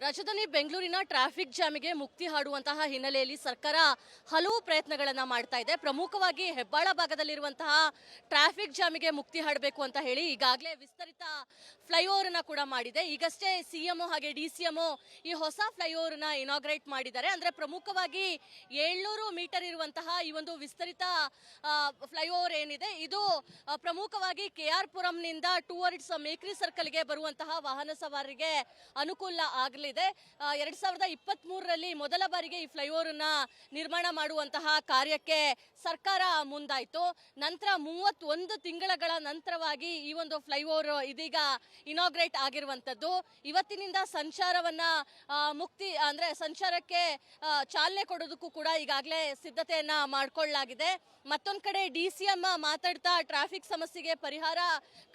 ರಾಜಧಾನಿ ಬೆಂಗಳೂರಿನ ಟ್ರಾಫಿಕ್ ಜಾಮಿಗೆ ಮುಕ್ತಿ ಹಾಡುವಂತಹ ಹಿನ್ನೆಲೆಯಲ್ಲಿ ಸರ್ಕಾರ ಹಲವು ಪ್ರಯತ್ನಗಳನ್ನು ಮಾಡ್ತಾ ಇದೆ. ಪ್ರಮುಖವಾಗಿ ಹೆಬ್ಬಾಳ ಭಾಗದಲ್ಲಿರುವಂತಹ ಟ್ರಾಫಿಕ್ ಜಾಮಿಗೆ ಮುಕ್ತಿ ಹಾಡಬೇಕು ಅಂತ ಹೇಳಿ ಈಗಾಗಲೇ ವಿಸ್ತರಿತ ಫ್ಲೈಓವರ್ ನ ಕೂಡ ಮಾಡಿದೆ. ಈಗಷ್ಟೇ ಸಿಎಂ ಹಾಗೆ ಡಿಸಿಎಂ ಈ ಹೊಸ ಫ್ಲೈಓವರ್ ನ ಇನಾಗ್ರೇಟ್ ಮಾಡಿದ್ದಾರೆ. ಅಂದ್ರೆ ಪ್ರಮುಖವಾಗಿ 700 ಮೀಟರ್ ಇರುವಂತಹ ಈ ಒಂದು ವಿಸ್ತರಿತ ಫ್ಲೈಓವರ್ ಏನಿದೆ ಇದು ಪ್ರಮುಖವಾಗಿ ಕೆಆರ್ ಪುರಂನಿಂದ ಟುವರ್ಡ್ಸ್ ಮೇಕ್ರಿ ಸರ್ಕಲ್ಗೆ ಬರುವಂತಹ ವಾಹನ ಸವಾರರಿಗೆ ಅನುಕೂಲ ಆಗಲಿದೆ. 2023ರಲ್ಲಿ ಮೊದಲ ಬಾರಿಗೆ ಈ ಫ್ಲೈಓವರ್ ನ ನಿರ್ಮಾಣ ಮಾಡುವಂತಹ ಕಾರ್ಯಕ್ಕೆ ಸರ್ಕಾರ ಮುಂದಾಯಿತು. ನಂತರ 31 ತಿಂಗಳ ನಂತರವಾಗಿ ಈ ಒಂದು ಫ್ಲೈಓವರ್ ಇದೀಗ ಇನಾಗ್ರೇಟ್ ಆಗಿರುವಂತದ್ದು. ಇವತ್ತಿನಿಂದ ಸಂಚಾರವನ್ನ ಸಂಚಾರಕ್ಕೆ ಚಾಲನೆ ಕೊಡೋದಕ್ಕೂ ಕೂಡ ಈಗಾಗಲೇ ಸಿದ್ಧತೆಯನ್ನ ಮಾಡಿಕೊಳ್ಳಲಾಗಿದೆ. ಮತ್ತೊಂದು ಕಡೆ ಡಿಸಿಎಂ ಮಾತಾಡ್ತಾ ಟ್ರಾಫಿಕ್ ಸಮಸ್ಯೆಗೆ ಪರಿಹಾರ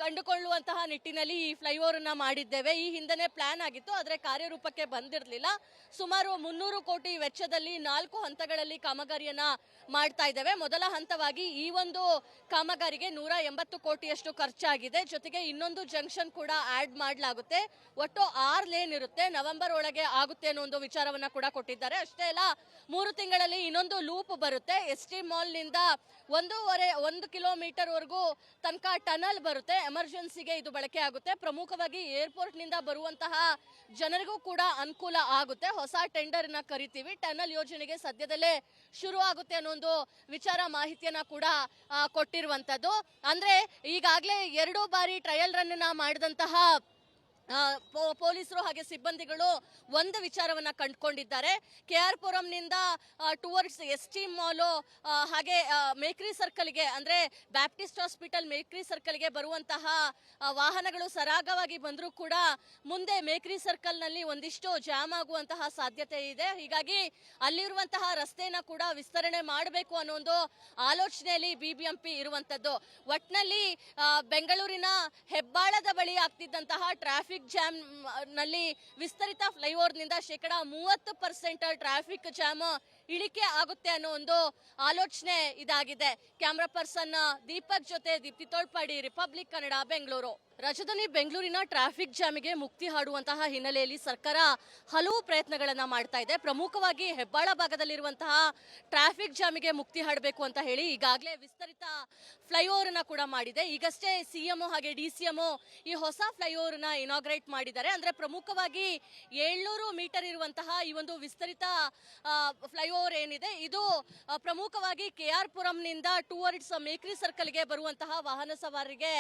ಕಂಡುಕೊಳ್ಳುವಂತಹ ನಿಟ್ಟಿನಲ್ಲಿ ಈ ಫ್ಲೈಓವರ್ ನ ಮಾಡಿದ್ದೇವೆ. ಈ ಹಿಂದೆನೆ ಪ್ಲಾನ್ ಆಗಿತ್ತು, ಆದರೆ ಕಾರ್ಯರೂಪಕ್ಕೆ ಬಂದಿರಲಿಲ್ಲ. ಸುಮಾರು 300 ಕೋಟಿ ವೆಚ್ಚದಲ್ಲಿ 4 ಹಂತಗಳಲ್ಲಿ ಕಾಮಗಾರಿಯನ್ನ ಮಾಡ್ತಾ ಇದ್ದೇವೆ. ಮೊದಲ ಹಂತವಾಗಿ ಈ ಒಂದು ಕಾಮಗಾರಿಗೆ 180 ಕೋಟಿಯಷ್ಟು ಖರ್ಚಾಗಿದೆ. ಜೊತೆಗೆ ಇನ್ನೊಂದು ಜಂಕ್ಷನ್ ಕೂಡ ಆಡ್ ಮಾಡಲಾಗುತ್ತೆ. ಒಟ್ಟು 6 ಲೇನ್ ಇರುತ್ತೆ. ನವೆಂಬರ್ ಒಳಗೆ ಆಗುತ್ತೆ ಅನ್ನೋ ಒಂದು ವಿಚಾರವನ್ನ ಕೂಡ ಕೊಟ್ಟಿದ್ದಾರೆ. ಅಷ್ಟೇ ಅಲ್ಲ, 3 ತಿಂಗಳಲ್ಲಿ ಇನ್ನೊಂದು ಲೂಪ್ ಬರುತ್ತೆ. ಎಸ್ಟಿ ಮಾಲ್ ನಿಂದ 1.5 ಕಿಲೋಮೀಟರ್ ವರೆಗೂ ತನಕ ಟನಲ್ ಬರುತ್ತೆ. ಎಮರ್ಜೆನ್ಸಿಗೆ ಇದು ಬಳಕೆ ಆಗುತ್ತೆ. ಪ್ರಮುಖವಾಗಿ ಏರ್ಪೋರ್ಟ್ ನಿಂದ ಬರುವಂತಹ ಜನರಿಗೂ ಕೂಡ ಅನುಕೂಲ ಆಗುತ್ತೆ. ಹೊಸ ಟೆಂಡರ್ ನ ಕರಿತೀವಿ. ಟನಲ್ ಯೋಜನೆಗೆ ಸದ್ಯದಲ್ಲೇ ಶುರು ಆಗುತ್ತೆ ಅನ್ನೋ ಒಂದು ವಿಚಾರ ಮಾಹಿತಿಯನ್ನ ಕೂಡ ಕೊಟ್ಟಿರುವಂತದ್ದು. ಅಂದ್ರೆ ಈಗಾಗಲೇ 2 ಬಾರಿ ಟ್ರಯಲ್ ರನ್ ಮಾಡಿದಂತಹ ಪೊಲೀಸರು ಹಾಗೆ ಸಿಬ್ಬಂದಿಗಳು ಒಂದು ವಿಚಾರವನ್ನ ಕಂಡುಕೊಂಡಿದ್ದಾರೆ. ಕೆಆರ್ ಪುರಂನಿಂದ ಟುವರ್ಡ್ಸ್ ಎಸ್ಟಿ ಮಾಲ್ ಹಾಗೆ ಮೇಕ್ರಿ ಸರ್ಕಲ್ಗೆ, ಅಂದ್ರೆ ಬ್ಯಾಪ್ಟಿಸ್ಟ್ ಹಾಸ್ಪಿಟಲ್ ಮೇಕ್ರಿ ಸರ್ಕಲ್ಗೆ ಬರುವಂತಹ ವಾಹನಗಳು ಸರಾಗವಾಗಿ ಬಂದರೂ ಕೂಡ ಮುಂದೆ ಮೇಕ್ರಿ ಸರ್ಕಲ್ ನಲ್ಲಿ ಒಂದಿಷ್ಟು ಜಾಮ್ ಆಗುವಂತಹ ಸಾಧ್ಯತೆ ಇದೆ. ಹೀಗಾಗಿ ಅಲ್ಲಿರುವಂತಹ ರಸ್ತೆನ ಕೂಡ ವಿಸ್ತರಣೆ ಮಾಡಬೇಕು ಅನ್ನೋ ಒಂದು ಆಲೋಚನೆಯಲ್ಲಿ ಬಿಬಿಎಂಪಿ ಇರುವಂತದ್ದು. ಒಟ್ನಲ್ಲಿ ಬೆಂಗಳೂರಿನ ಹೆಬ್ಬಾಳದ ಬಳಿ ಆಗ್ತಿದ್ದಂತಹ ಟ್ರಾಫಿಕ್ ಜಾಮ್ ನಲ್ಲಿ ವಿಸ್ತರಿತ ಫ್ಲೈಓವರ್ ನಿಂದ 30% ಟ್ರಾಫಿಕ್ ಜಾಮ್ ಇಳಿಕೆ ಆಗುತ್ತೆ ಅನ್ನೋ ಒಂದು ಆಲೋಚನೆ ಇದಾಗಿದೆ. ಕ್ಯಾಮ್ರಾ ಪರ್ಸನ್ ದೀಪಕ್ ಜೊತೆ ದೀಪ್ತಿ ತೋಳ್ಪಾಡಿ, ರಿಪಬ್ಲಿಕ್ ಕನ್ನಡ, ಬೆಂಗಳೂರು. ರಾಜಧಾನಿ ಬೆಂಗಳೂರಿನ ಟ್ರಾಫಿಕ್ ಜಾಮಿಗೆ ಮುಕ್ತಿ ಹಾಡುವಂತಹ ಹಿನ್ನೆಲೆಯಲ್ಲಿ ಸರ್ಕಾರ ಹಲವು ಪ್ರಯತ್ನಗಳನ್ನ ಮಾಡ್ತಾ ಇದೆ. ಪ್ರಮುಖವಾಗಿ ಹೆಬ್ಬಾಳ ಭಾಗದಲ್ಲಿರುವಂತಹ ಟ್ರಾಫಿಕ್ ಜಾಮಿಗೆ ಮುಕ್ತಿ ಹಾಡಬೇಕು ಅಂತ ಹೇಳಿ ಈಗಾಗಲೇ ವಿಸ್ತರಿತ ಫ್ಲೈಓವರ್ ನ ಕೂಡ ಮಾಡಿದೆ. ಈಗಷ್ಟೇ ಸಿಎಂ ಹಾಗೆ ಡಿಸಿಎಂ ಈ ಹೊಸ ಫ್ಲೈಓವರ್ ನ ಇನಾಗ್ರೇಟ್ ಮಾಡಿದ್ದಾರೆ. ಅಂದ್ರೆ ಪ್ರಮುಖವಾಗಿ 700 ಮೀಟರ್ ಇರುವಂತಹ ಈ ಒಂದು ವಿಸ್ತರಿತ ಫ್ಲೈಓವರ್ ಏನಿದೆ ಇದು ಪ್ರಮುಖವಾಗಿ ಕೆಆರ್ ಪುರಂನಿಂದ ಟುವರ್ಡ್ಸ್ ಮೇಕ್ರಿ ಸರ್ಕಲ್ಗೆ ಬರುವಂತಹ ವಾಹನ ಸವಾರರಿಗೆ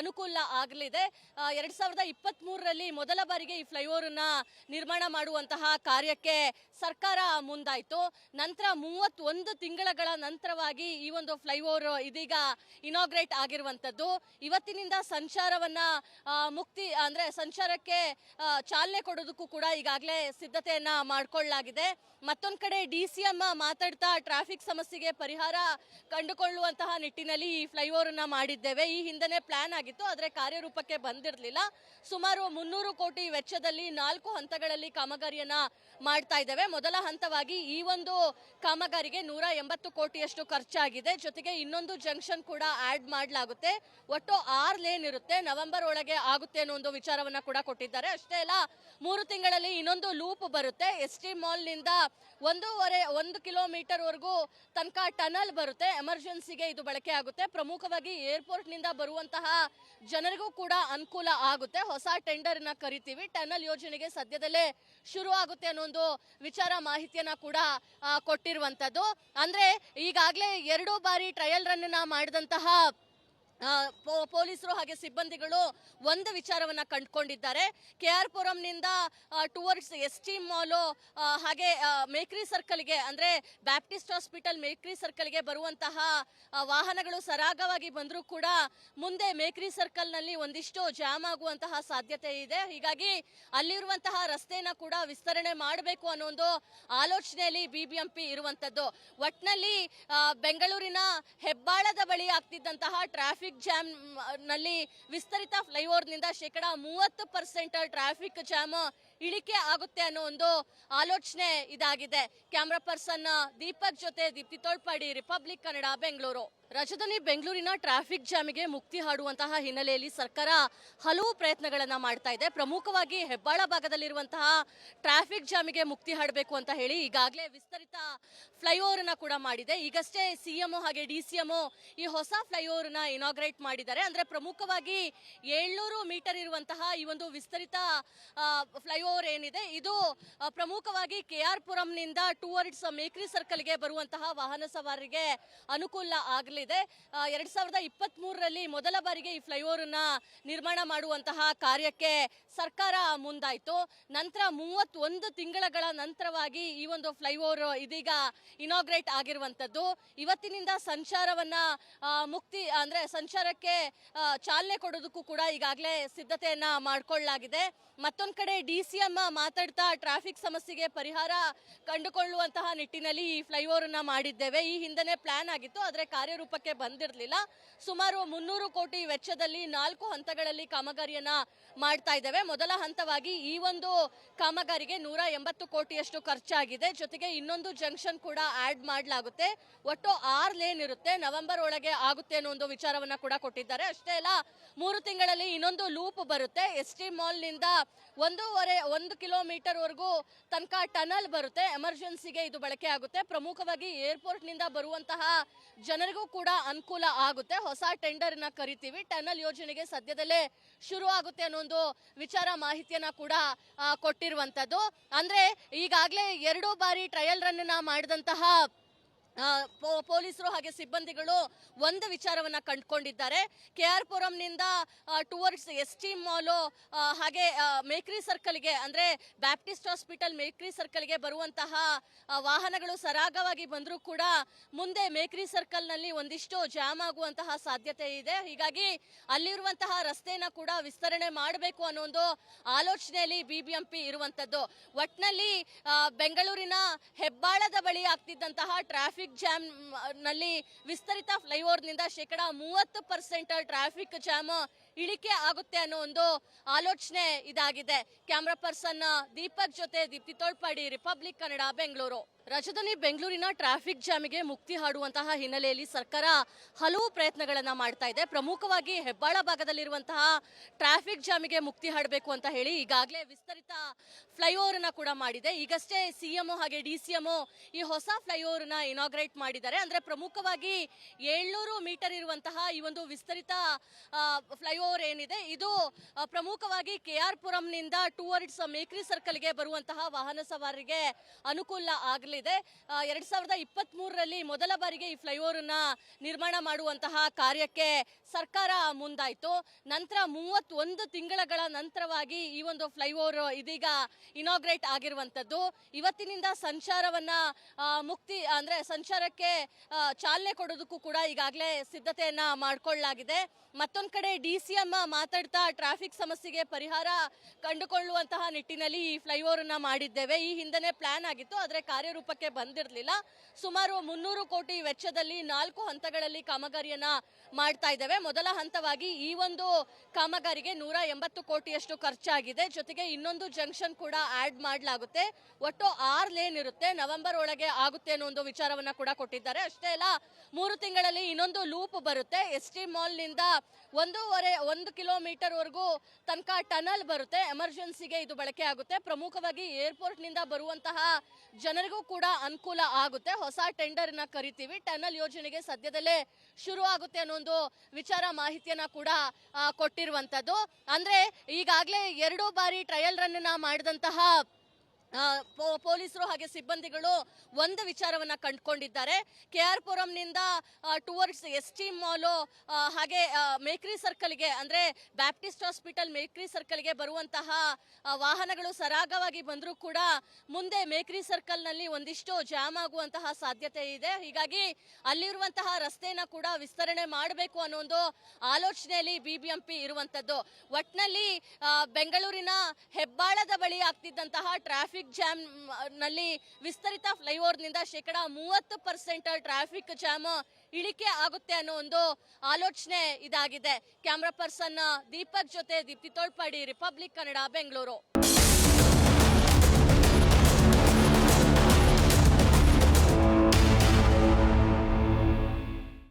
ಅನುಕೂಲ ಆಗಲಿದೆ. 2023ರಲ್ಲಿ ಮೊದಲ ಬಾರಿಗೆ ಈ ಫ್ಲೈಓವರ್ ನ ನಿರ್ಮಾಣ ಮಾಡುವಂತಹ ಕಾರ್ಯಕ್ಕೆ ಸರ್ಕಾರ ಮುಂದಾಯಿತು. ನಂತರ 31 ತಿಂಗಳ ನಂತರವಾಗಿ ಈ ಒಂದು ಫ್ಲೈಓವರ್ ಇದೀಗ ಇನಾಗ್ರೇಟ್ ಆಗಿರುವಂತದ್ದು. ಇವತ್ತಿನಿಂದ ಸಂಚಾರವನ್ನ ಸಂಚಾರಕ್ಕೆ ಚಾಲನೆ ಕೊಡೋದಕ್ಕೂ ಕೂಡ ಈಗಾಗಲೇ ಸಿದ್ಧತೆಯನ್ನ ಮಾಡಿಕೊಳ್ಳಲಾಗಿದೆ. ಮತ್ತೊಂದು ಕಡೆ ಡಿಸಿಎಂ ಮಾತಾಡ್ತಾ ಟ್ರಾಫಿಕ್ ಸಮಸ್ಯೆಗೆ ಪರಿಹಾರ ಕಂಡುಕೊಳ್ಳುವಂತಹ ನಿಟ್ಟಿನಲ್ಲಿ ಈ ಫ್ಲೈಓವರ್ ನ ಮಾಡಿದ್ದೇವೆ. ಈ ಹಿಂದೆನೆ ಪ್ಲಾನ್ ಆಗಿತ್ತು, ಆದರೆ ಕಾರ್ಯರೂಪಕ್ಕೆ ಬಂದಿರಲಿಲ್ಲ. ಸುಮಾರು 300 ಕೋಟಿ ವೆಚ್ಚದಲ್ಲಿ 4 ಹಂತಗಳಲ್ಲಿ ಕಾಮಗಾರಿಯನ್ನ ಮಾಡ್ತಾ ಇದ್ದೇವೆ. ಮೊದಲ ಹಂತವಾಗಿ ಈ ಒಂದು ಕಾಮಗಾರಿಗೆ 180 ಕೋಟಿಯಷ್ಟು ಖರ್ಚಾಗಿದೆ. ಜೊತೆಗೆ ಇನ್ನೊಂದು ಜಂಕ್ಷನ್ ಕೂಡ ಆಡ್ ಮಾಡಲಾಗುತ್ತೆ. ಒಟ್ಟು 6 ಲೇನ್ ಇರುತ್ತೆ. ನವೆಂಬರ್ ಒಳಗೆ ಆಗುತ್ತೆ ಅನ್ನೋ ಒಂದು ವಿಚಾರವನ್ನ ಕೂಡ ಕೊಟ್ಟಿದ್ದಾರೆ. ಅಷ್ಟೇ ಅಲ್ಲ, 3 ತಿಂಗಳಲ್ಲಿ ಇನ್ನೊಂದು ಲೂಪ್ ಬರುತ್ತೆ. ಎಸ್ಟಿ ಮಾಲ್ ನಿಂದ 1.5 ಕಿಲೋಮೀಟರ್ ವರೆಗೂ ತನಕ ಟನಲ್ ಬರುತ್ತೆ. ಎಮರ್ಜೆನ್ಸಿಗೆ ಇದು ಬಳಕೆ ಆಗುತ್ತೆ. ಪ್ರಮುಖವಾಗಿ ಏರ್ಪೋರ್ಟ್ ನಿಂದ ಬರುವಂತಹ ಜನರಿಗೂ ಕೂಡ ಅನುಕೂಲ ಆಗುತ್ತೆ. ಹೊಸ ಟೆಂಡರ್ ನ ಕರಿತೀವಿ. ಟನಲ್ ಯೋಜನೆಗೆ ಸದ್ಯದಲ್ಲೇ ಶುರು ಆಗುತ್ತೆ ಅನ್ನೋ ಒಂದು ವಿಚಾರ ಮಾಹಿತಿಯನ್ನ ಕೂಡ ಕೊಟ್ಟಿರುವಂತದ್ದು. ಅಂದ್ರೆ ಈಗಾಗಲೇ 2 ಬಾರಿ ಟ್ರಯಲ್ ರನ್ ಮಾಡಿದಂತಹ ಪೊಲೀಸರು ಹಾಗೆ ಸಿಬ್ಬಂದಿಗಳು ಒಂದು ವಿಚಾರವನ್ನ ಕಂಡುಕೊಂಡಿದ್ದಾರೆ. ಕೆಆರ್ ಪುರಂನಿಂದ ಟುವರ್ಡ್ಸ್ ಎಸ್ಟಿ ಮಾಲ್ ಹಾಗೆ ಮೇಕ್ರಿ ಸರ್ಕಲ್ಗೆ, ಅಂದ್ರೆ ಬ್ಯಾಪ್ಟಿಸ್ಟ್ ಹಾಸ್ಪಿಟಲ್ ಮೇಕ್ರಿ ಸರ್ಕಲ್ಗೆ ಬರುವಂತಹ ವಾಹನಗಳು ಸರಾಗವಾಗಿ ಬಂದರೂ ಕೂಡ ಮುಂದೆ ಮೇಕ್ರಿ ಸರ್ಕಲ್ ನಲ್ಲಿ ಒಂದಿಷ್ಟು ಜಾಮ್ ಆಗುವಂತಹ ಸಾಧ್ಯತೆ ಇದೆ. ಹೀಗಾಗಿ ಅಲ್ಲಿರುವಂತಹ ರಸ್ತೆನ ಕೂಡ ವಿಸ್ತರಣೆ ಮಾಡಬೇಕು ಅನ್ನೋ ಒಂದು ಆಲೋಚನೆಯಲ್ಲಿ ಬಿಬಿಎಂಪಿ ಇರುವಂತದ್ದು. ಒಟ್ನಲ್ಲಿ ಬೆಂಗಳೂರಿನ ಹೆಬ್ಬಾಳದ ಬಳಿ ಆಗ್ತಿದ್ದಂತಹ ಟ್ರಾಫಿಕ್ ಜಾಮ್ ನಲ್ಲಿ ವಿಸ್ತರಿತ ಫ್ಲೈಓವರ್ ನಿಂದ 30% ಟ್ರಾಫಿಕ್ ಜಾಮ್ ಇಳಿಕೆ ಆಗುತ್ತೆ ಅನ್ನೋ ಒಂದು ಆಲೋಚನೆ ಇದಾಗಿದೆ. ಕ್ಯಾಮ್ರಾ ಪರ್ಸನ್ ದೀಪಕ್ ಜೊತೆ ದೀಪ್ತಿ ತೋಳ್ಪಾಡಿ, ರಿಪಬ್ಲಿಕ್ ಕನ್ನಡ, ಬೆಂಗಳೂರು. ರಾಜಧಾನಿ ಬೆಂಗಳೂರಿನ ಟ್ರಾಫಿಕ್ ಜಾಮಿಗೆ ಮುಕ್ತಿ ಹಾಡುವಂತಹ ಹಿನ್ನೆಲೆಯಲ್ಲಿ ಸರ್ಕಾರ ಹಲವು ಪ್ರಯತ್ನಗಳನ್ನ ಮಾಡ್ತಾ ಇದೆ. ಪ್ರಮುಖವಾಗಿ ಹೆಬ್ಬಾಳ ಭಾಗದಲ್ಲಿರುವಂತಹ ಟ್ರಾಫಿಕ್ ಜಾಮಿಗೆ ಮುಕ್ತಿ ಹಾಡಬೇಕು ಅಂತ ಹೇಳಿ ಈಗಾಗಲೇ ವಿಸ್ತರಿತ ಫ್ಲೈಓವರ್ ಅನ್ನ ಕೂಡ ಮಾಡಿದೆ. ಈಗಷ್ಟೇ ಸಿಎಂ ಹಾಗೆ ಡಿಸಿಎಂ ಈ ಹೊಸ ಫ್ಲೈಓವರ್ ನ ಇನಾಗ್ರೇಟ್ ಮಾಡಿದ್ದಾರೆ. ಅಂದ್ರೆ ಪ್ರಮುಖವಾಗಿ 700 ಮೀಟರ್ ಇರುವಂತಹ ಈ ಒಂದು ವಿಸ್ತರಿತ ಫ್ಲೈಓವರ್ ಏನಿದೆ ಇದು ಪ್ರಮುಖವಾಗಿ ಕೆಆರ್ ಪುರಂನಿಂದ ಟುವರ್ಡ್ಸ್ ಮೇಕ್ರಿ ಸರ್ಕಲ್ಗೆ ಬರುವಂತಹ ವಾಹನ ಸವಾರರಿಗೆ ಅನುಕೂಲ ಆಗಲಿದೆ. 2023ರಲ್ಲಿ ಮೊದಲ ಬಾರಿಗೆ ಈ ಫ್ಲೈಓವರ್ ನ ನಿರ್ಮಾಣ ಮಾಡುವಂತಹ ಕಾರ್ಯಕ್ಕೆ ಸರ್ಕಾರ ಮುಂದಾಯಿತು. ನಂತರ 31 ತಿಂಗಳ ನಂತರವಾಗಿ ಈ ಒಂದು ಫ್ಲೈಓವರ್ ಇದೀಗ ಇನಾಗ್ರೇಟ್ ಆಗಿರುವಂತದ್ದು. ಇವತ್ತಿನಿಂದ ಸಂಚಾರವನ್ನ ಸಂಚಾರಕ್ಕೆ ಚಾಲನೆ ಕೊಡೋದಕ್ಕೂ ಕೂಡ ಈಗಾಗಲೇ ಸಿದ್ಧತೆಯನ್ನ ಮಾಡಿಕೊಳ್ಳಲಾಗಿದೆ. ಮತ್ತೊಂದು ಕಡೆ ಡಿಸಿಎಂ ಮಾತಾಡ್ತಾ ಟ್ರಾಫಿಕ್ ಸಮಸ್ಯೆಗೆ ಪರಿಹಾರ ಕಂಡುಕೊಳ್ಳುವಂತಹ ನಿಟ್ಟಿನಲ್ಲಿ ಈ ಫ್ಲೈಓವರ್ ಅನ್ನ ಮಾಡಿದ್ದೇವೆ. ಈ ಹಿಂದೆನೆ ಪ್ಲಾನ್ ಆಗಿತ್ತು, ಆದರೆ ಕಾರ್ಯರೂಪಕ್ಕೆ ಬಂದಿರಲಿಲ್ಲ. ಸುಮಾರು 300 ಕೋಟಿ ವೆಚ್ಚದಲ್ಲಿ 4 ಹಂತಗಳಲ್ಲಿ ಕಾಮಗಾರಿಯನ್ನ ಮಾಡ್ತಾ ಇದ್ದೇವೆ. ಮೊದಲ ಹಂತವಾಗಿ ಈ ಒಂದು ಕಾಮಗಾರಿಗೆ 180 ಕೋಟಿಯಷ್ಟು ಖರ್ಚಾಗಿದೆ. ಜೊತೆಗೆ ಇನ್ನೊಂದು ಜಂಕ್ಷನ್ ಕೂಡ ಆಡ್ ಮಾಡಲಾಗುತ್ತೆ. ಒಟ್ಟು 6 ಲೇನ್ ಇರುತ್ತೆ. ನವೆಂಬರ್ ಒಳಗೆ ಆಗುತ್ತೆ ಅನ್ನೋ ಒಂದು ವಿಚಾರವನ್ನ ಕೂಡ ಕೊಟ್ಟಿದ್ದಾರೆ. ಅಷ್ಟೇ ಅಲ್ಲ, 3 ತಿಂಗಳಲ್ಲಿ ಇನ್ನೊಂದು ಲೂಪ್ ಬರುತ್ತೆ. ST ಮಾಲ್ ನಿಂದ 1 ಕಿಲೋಮೀಟರ್ ವರೆಗೂ ತನಕ ಟನಲ್ ಬರುತ್ತೆ. ಎಮರ್ಜೆನ್ಸಿಗೆ ಇದು ಬಳಕೆ ಆಗುತ್ತೆ. ಪ್ರಮುಖವಾಗಿ ಏರ್ಪೋರ್ಟ್ ನಿಂದ ಬರುವಂತಹ ಜನರಿಗೂ ಕೂಡ ಅನುಕೂಲ ಆಗುತ್ತೆ. ಹೊಸ ಟೆಂಡರ್ ನ ಕರಿತೀವಿ. ಟನಲ್ ಯೋಜನೆಗೆ ಸದ್ಯದಲ್ಲೇ ಶುರು ಆಗುತ್ತೆ ಅನ್ನೋ ಒಂದು ವಿಚಾರ ಮಾಹಿತಿಯನ್ನ ಕೂಡ ಕೊಟ್ಟಿರುವಂತದ್ದು. ಅಂದ್ರೆ ಈಗಾಗಲೇ 2 ಬಾರಿ ಟ್ರಯಲ್ ರನ್ ಮಾಡಿದಂತಹ ಪೊಲೀಸರು ಹಾಗೆ ಸಿಬ್ಬಂದಿಗಳು ಒಂದು ವಿಚಾರವನ್ನ ಕಂಡುಕೊಂಡಿದ್ದಾರೆ. ಕೆಆರ್ ಪುರಂನಿಂದ ಟುವರ್ಡ್ಸ್ ST ಮಾಲ್ ಹಾಗೆ ಮೇಕ್ರಿ ಸರ್ಕಲ್ಗೆ, ಅಂದ್ರೆ ಬ್ಯಾಪ್ಟಿಸ್ಟ್ ಹಾಸ್ಪಿಟಲ್ ಮೇಕ್ರಿ ಸರ್ಕಲ್ಗೆ ಬರುವಂತಹ ವಾಹನಗಳು ಸರಾಗವಾಗಿ ಬಂದರೂ ಕೂಡ ಮುಂದೆ ಮೇಕ್ರಿ ಸರ್ಕಲ್ ನಲ್ಲಿ ಒಂದಿಷ್ಟು ಜಾಮ್ ಆಗುವಂತಹ ಸಾಧ್ಯತೆ ಇದೆ. ಹೀಗಾಗಿ ಅಲ್ಲಿರುವಂತಹ ರಸ್ತೆಯನ್ನ ಕೂಡ ವಿಸ್ತರಣೆ ಮಾಡಬೇಕು ಅನ್ನೋ ಒಂದು ಆಲೋಚನೆಯಲ್ಲಿ BBMP ಇರುವಂತದ್ದು. ಒಟ್ನಲ್ಲಿ ಬೆಂಗಳೂರಿನ ಹೆಬ್ಬಾಳದ ಬಳಿ ಆಗ್ತಿದ್ದಂತಹ ಟ್ರಾಫಿಕ್ ಜಾಮ್ ನಲ್ಲಿ ವಿಸ್ತರಿತ ಫ್ಲೈಓವರ್ ನಿಂದ 30% ಟ್ರಾಫಿಕ್ ಜಾಮ್ ಇಳಿಕೆ ಆಗುತ್ತೆ ಅನ್ನೋ ಒಂದು ಆಲೋಚನೆ ಇದಾಗಿದೆ. ಕ್ಯಾಮ್ರಾ ಪರ್ಸನ್ ದೀಪಕ್ ಜೊತೆ ದೀಪ್ತಿ ತೋಳ್ಪಾಡಿ, ರಿಪಬ್ಲಿಕ್ ಕನ್ನಡ, ಬೆಂಗಳೂರು. ರಾಜಧಾನಿ ಬೆಂಗಳೂರಿನ ಟ್ರಾಫಿಕ್ ಜಾಮಿಗೆ ಮುಕ್ತಿ ಹಾಡುವಂತಹ ಹಿನ್ನೆಲೆಯಲ್ಲಿ ಸರ್ಕಾರ ಹಲವು ಪ್ರಯತ್ನಗಳನ್ನ ಮಾಡ್ತಾ ಇದೆ. ಪ್ರಮುಖವಾಗಿ ಹೆಬ್ಬಾಳ ಭಾಗದಲ್ಲಿರುವಂತಹ ಟ್ರಾಫಿಕ್ ಜಾಮಿಗೆ ಮುಕ್ತಿ ಹಾಡಬೇಕು ಅಂತ ಹೇಳಿ ಈಗಾಗಲೇ ವಿಸ್ತರಿತ ಫ್ಲೈಓವರ್ ಅನ್ನ ಕೂಡ ಮಾಡಿದೆ. ಈಗಷ್ಟೇ ಸಿಎಂ ಹಾಗೆ ಡಿಸಿಎಂ ಈ ಹೊಸ ಫ್ಲೈಓವರ್ ನ ಇನಾಗ್ರೇಟ್ ಮಾಡಿದ್ದಾರೆ. ಅಂದ್ರೆ ಪ್ರಮುಖವಾಗಿ 700 ಮೀಟರ್ ಇರುವಂತಹ ಈ ಒಂದು ವಿಸ್ತರಿತ ಫ್ಲೈಓವರ್ ಏನಿದೆ ಇದು ಪ್ರಮುಖವಾಗಿ ಕೆಆರ್ ಪುರಂನಿಂದ ಟುವರ್ಡ್ಸ್ ಮೇಕ್ರಿ ಸರ್ಕಲ್ಗೆ ಬರುವಂತಹ ವಾಹನ ಸವಾರರಿಗೆ ಅನುಕೂಲ ಆಗಲಿದೆ. 2023ರಲ್ಲಿ ಮೊದಲ ಬಾರಿಗೆ ಈ ಫ್ಲೈಓವರ್ ನ ನಿರ್ಮಾಣ ಮಾಡುವಂತಹ ಕಾರ್ಯಕ್ಕೆ ಸರ್ಕಾರ ಮುಂದಾಯಿತು. ನಂತರ 31 ತಿಂಗಳ ನಂತರವಾಗಿ ಈ ಒಂದು ಫ್ಲೈಓವರ್ ಇದೀಗ ಇನಾಗ್ರೇಟ್ ಆಗಿರುವಂತದ್ದು. ಇವತ್ತಿನಿಂದ ಸಂಚಾರವನ್ನ ಸಂಚಾರಕ್ಕೆ ಚಾಲನೆ ಕೊಡೋದಕ್ಕೂ ಕೂಡ ಈಗಾಗಲೇ ಸಿದ್ಧತೆಯನ್ನ ಮಾಡಿಕೊಳ್ಳಲಾಗಿದೆ. ಮತ್ತೊಂದು ಕಡೆ ಡಿಸಿಎಂ ಮಾತಾಡ್ತಾ ಟ್ರಾಫಿಕ್ ಸಮಸ್ಯೆಗೆ ಪರಿಹಾರ ಕಂಡುಕೊಳ್ಳುವಂತಹ ನಿಟ್ಟಿನಲ್ಲಿ ಈ ಫ್ಲೈಓವರ್ ಅನ್ನ ಮಾಡಿದ್ದೇವೆ. ಈ ಹಿಂದೆನೆ ಪ್ಲಾನ್ ಆಗಿತ್ತು, ಆದರೆ ಕಾರ್ಯರೂಪಕ್ಕೆ ಬಂದಿರಲಿಲ್ಲ. ಸುಮಾರು 300 ಕೋಟಿ ವೆಚ್ಚದಲ್ಲಿ 4 ಹಂತಗಳಲ್ಲಿ ಕಾಮಗಾರಿಯನ್ನ ಮಾಡ್ತಾ ಇದ್ದೇವೆ. ಮೊದಲ ಹಂತವಾಗಿ ಈ ಒಂದು ಕಾಮಗಾರಿಗೆ 180 ಕೋಟಿಯಷ್ಟು ಖರ್ಚಾಗಿದೆ. ಜೊತೆಗೆ ಇನ್ನೊಂದು ಜಂಕ್ಷನ್ ಕೂಡ ಆಡ್ ಮಾಡಲಾಗುತ್ತೆ. ಒಟ್ಟು 6 ಲೇನ್ ಇರುತ್ತೆ. ನವೆಂಬರ್ ಒಳಗೆ ಆಗುತ್ತೆ ಅನ್ನೋ ಒಂದು ವಿಚಾರವನ್ನ ಕೂಡ ಕೊಟ್ಟಿದ್ದಾರೆ. ಅಷ್ಟೇ ಅಲ್ಲ, 3 ತಿಂಗಳಲ್ಲಿ ಇನ್ನೊಂದು ಲೂಪ್ ಬರುತ್ತೆ. ST ಮಾಲ್ ನಿಂದ 1 ಕಿಲೋಮೀಟರ್ ವರೆಗೂ ತನಕ ಟನಲ್ ಬರುತ್ತೆ. ಎಮರ್ಜೆನ್ಸಿಗೆ ಇದು ಬಳಕೆ ಆಗುತ್ತೆ. ಪ್ರಮುಖವಾಗಿ ಏರ್ಪೋರ್ಟ್ ನಿಂದ ಬರುವಂತಹ ಜನರಿಗೂ ಕೂಡ ಅನುಕೂಲ ಆಗುತ್ತೆ. ಹೊಸ ಟೆಂಡರ್ ನ ಕರಿತೀವಿ. ಟನಲ್ ಯೋಜನೆಗೆ ಸದ್ಯದಲ್ಲೇ ಶುರು ಆಗುತ್ತೆ ಅನ್ನೋ ಒಂದು ವಿಚಾರ ಮಾಹಿತಿಯನ್ನ ಕೂಡ ಕೊಟ್ಟಿರುವಂತದ್ದು. ಅಂದ್ರೆ ಈಗಾಗಲೇ 2 ಬಾರಿ ಟ್ರಯಲ್ ರನ್ ಮಾಡಿದಂತಹ ಪೊಲೀಸರು ಹಾಗೆ ಸಿಬ್ಬಂದಿಗಳು ಒಂದು ವಿಚಾರವನ್ನ ಕಂಡುಕೊಂಡಿದ್ದಾರೆ. ಕೆಆರ್ ಪುರಂನಿಂದ ಟುವರ್ಡ್ಸ್ ST ಮಾಲ್ ಹಾಗೆ ಮೇಕ್ರಿ ಸರ್ಕಲ್ಗೆ, ಅಂದ್ರೆ ಬ್ಯಾಪ್ಟಿಸ್ಟ್ ಹಾಸ್ಪಿಟಲ್ ಮೇಕ್ರಿ ಸರ್ಕಲ್ಗೆ ಬರುವಂತಹ ವಾಹನಗಳು ಸರಾಗವಾಗಿ ಬಂದರೂ ಕೂಡ ಮುಂದೆ ಮೇಕ್ರಿ ಸರ್ಕಲ್ ನಲ್ಲಿ ಒಂದಿಷ್ಟು ಜಾಮ್ ಆಗುವಂತಹ ಸಾಧ್ಯತೆ ಇದೆ. ಹೀಗಾಗಿ ಅಲ್ಲಿರುವಂತಹ ರಸ್ತೆಯನ್ನ ಕೂಡ ವಿಸ್ತರಣೆ ಮಾಡಬೇಕು ಅನ್ನೋ ಒಂದು ಆಲೋಚನೆಯಲ್ಲಿ BBMP ಇರುವಂತದ್ದು. ಒಟ್ನಲ್ಲಿ ಬೆಂಗಳೂರಿನ ಹೆಬ್ಬಾಳದ ಬಳಿ ಆಗ್ತಿದ್ದಂತಹ ಟ್ರಾಫಿಕ್ ಜಾಮ್ ನಲ್ಲಿ ವಿಸ್ತರಿತ ಫ್ಲೈಓವರ್ ನಿಂದ 30% ಟ್ರಾಫಿಕ್ ಜಾಮ್ ಇಳಿಕೆ ಆಗುತ್ತೆ ಅನ್ನೋ ಒಂದು ಆಲೋಚನೆ ಇದಾಗಿದೆ. ಕ್ಯಾಮ್ರಾ ಪರ್ಸನ್ ದೀಪಕ್ ಜೊತೆ ದೀಪ್ತಿ ತೋಳ್ಪಾಡಿ, ರಿಪಬ್ಲಿಕ್ ಕನ್ನಡ, ಬೆಂಗಳೂರು.